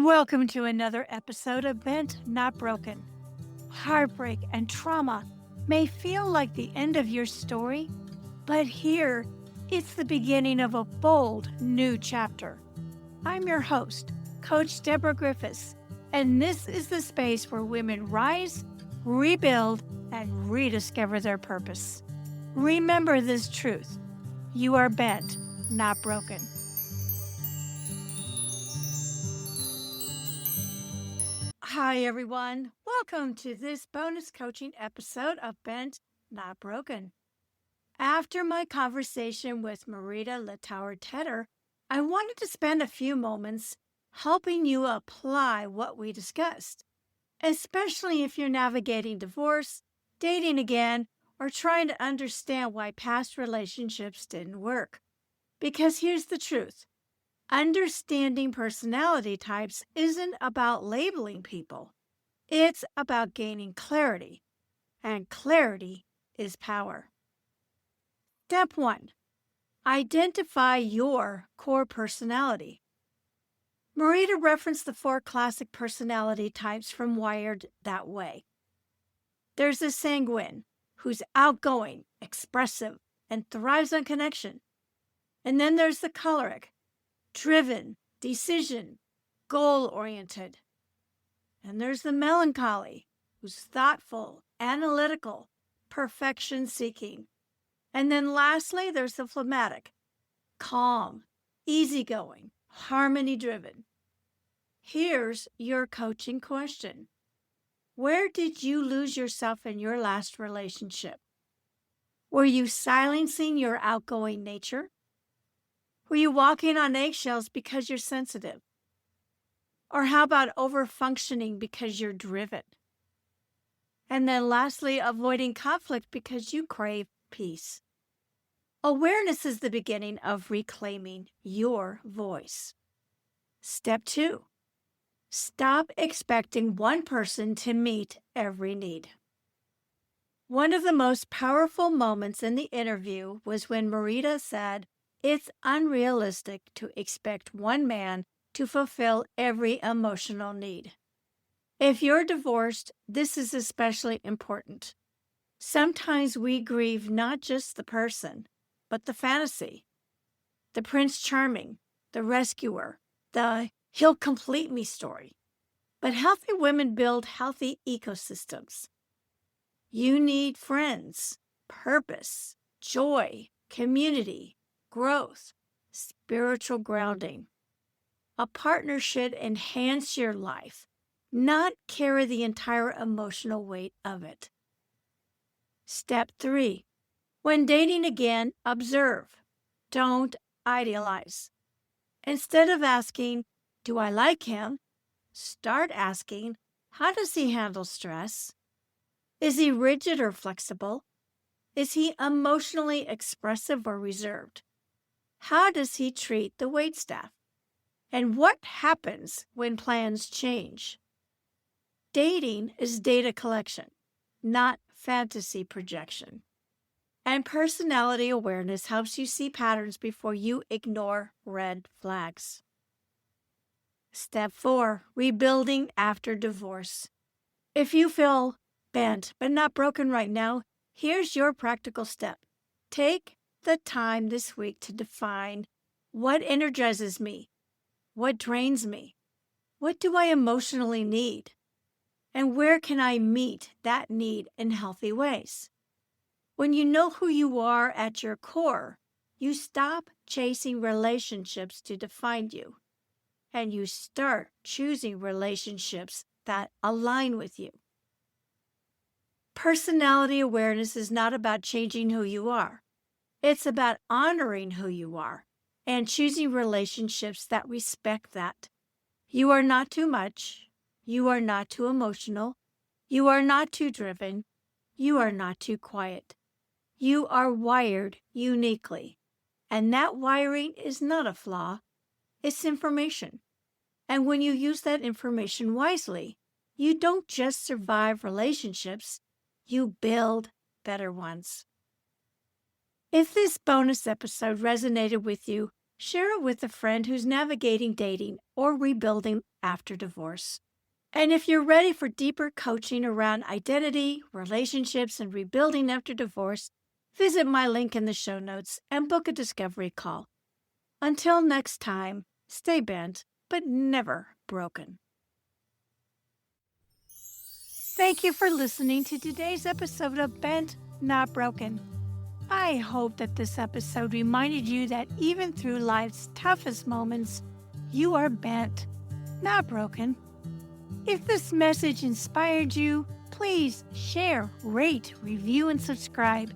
Welcome to another episode of Bent Not Broken. Heartbreak and trauma may feel like the end of your story, but here it's the beginning of a bold new chapter. I'm your host, Coach Deborah Griffiths, and this is the space where women rise, rebuild, and rediscover their purpose. Remember this truth: you are bent, not broken. Hi, everyone. Welcome to this bonus coaching episode of Bent, Not Broken. After my conversation with Marita Littauer Tedder, I wanted to spend a few moments helping you apply what we discussed, especially if you're navigating divorce, dating again, or trying to understand why past relationships didn't work. Because here's the truth. Understanding personality types isn't about labeling people. It's about gaining clarity, and clarity is power. Step 1. Identify your core personality. Marita referenced the 4 classic personality types from Wired That Way. There's the Sanguine, who's outgoing, expressive, and thrives on connection. And then there's the Choleric, driven, decision, goal-oriented. And there's the Melancholy, who's thoughtful, analytical, perfection-seeking. And then lastly, there's the Phlegmatic, calm, easygoing, harmony-driven. Here's your coaching question. Where did you lose yourself in your last relationship? Were you silencing your outgoing nature? Were you walking on eggshells because you're sensitive? Or how about over-functioning because you're driven? And then lastly, avoiding conflict because you crave peace. Awareness is the beginning of reclaiming your voice. Step 2. Stop expecting one person to meet every need. One of the most powerful moments in the interview was when Marita said, "It's unrealistic to expect one man to fulfill every emotional need." If you're divorced, this is especially important. Sometimes we grieve not just the person, but the fantasy. The Prince Charming, the rescuer, the "he'll complete me" story. But healthy women build healthy ecosystems. You need friends, purpose, joy, community, growth, spiritual grounding. A partner should enhance your life, not carry the entire emotional weight of it. Step 3. When dating again, observe. Don't idealize. Instead of asking, "Do I like him?" start asking, "How does he handle stress? Is he rigid or flexible? Is he emotionally expressive or reserved? How does he treat the waitstaff? And what happens when plans change?" Dating is data collection, not fantasy projection. And personality awareness helps you see patterns before you ignore red flags. Step 4. Rebuilding after divorce. If you feel bent but not broken right now, here's your practical step. Take the time this week to define what energizes me, what drains me, what do I emotionally need, and where can I meet that need in healthy ways. When you know who you are at your core, you stop chasing relationships to define you, and you start choosing relationships that align with you. Personality awareness is not about changing who you are. It's about honoring who you are and choosing relationships that respect that. You are not too much. You are not too emotional. You are not too driven. You are not too quiet. You are wired uniquely. And that wiring is not a flaw. It's information. And when you use that information wisely, you don't just survive relationships, you build better ones. If this bonus episode resonated with you, Share it with a friend who's navigating dating or rebuilding after divorce. And if you're ready for deeper coaching around identity, relationships, and rebuilding after divorce, visit my link in the show notes and book a discovery call. Until next time, stay bent, but never broken. Thank you for listening to today's episode of Bent, Not Broken. I hope that this episode reminded you that even through life's toughest moments, you are bent, not broken. If this message inspired you, please share, rate, review, and subscribe,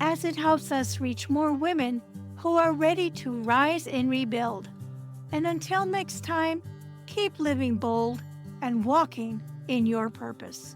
as it helps us reach more women who are ready to rise and rebuild. And until next time, keep living bold and walking in your purpose.